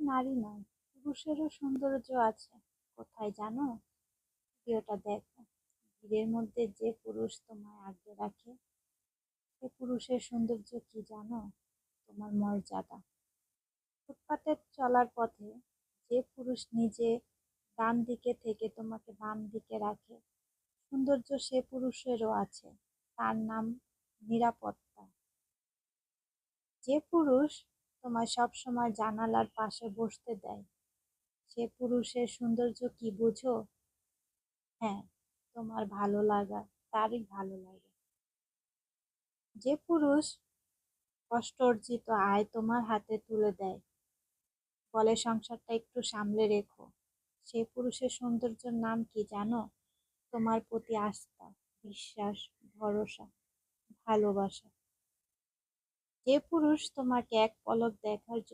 নারী নয়, পুরুষেরও সৌন্দর্য আছে। কোথায় জানো? ভিডিওটা দেখো। ভিড়ের মধ্যে যে পুরুষ তোমায় আগলে রাখে, সে পুরুষের সৌন্দর্য কি জানো? তোমার মর্যাদা। ফুটপাতে চলার পথে যে পুরুষ নিজে ডান দিকে থেকে তোমাকে বাম দিকে রাখে, সৌন্দর্য সে পুরুষেরও আছে। তার নাম নিরাপত্তা। যে পুরুষ তোমায় সবসময় জানালার পাশে বসতে দেয়, সে পুরুষের সৌন্দর্য কি বুঝো? হ্যাঁ, তোমার ভালো লাগা, তারই ভালো লাগে। যে পুরুষ কষ্ট অর্জিত আয় তোমার হাতে তুলে দেয়, বলে সংসারটা একটু সামলে রেখো, সে পুরুষের সৌন্দর্যের নাম কি জানো? তোমার প্রতি আস্থা, বিশ্বাস, ভরসা, ভালোবাসা। যে পুরুষ তোমাকে এক পলক দেখার জন্য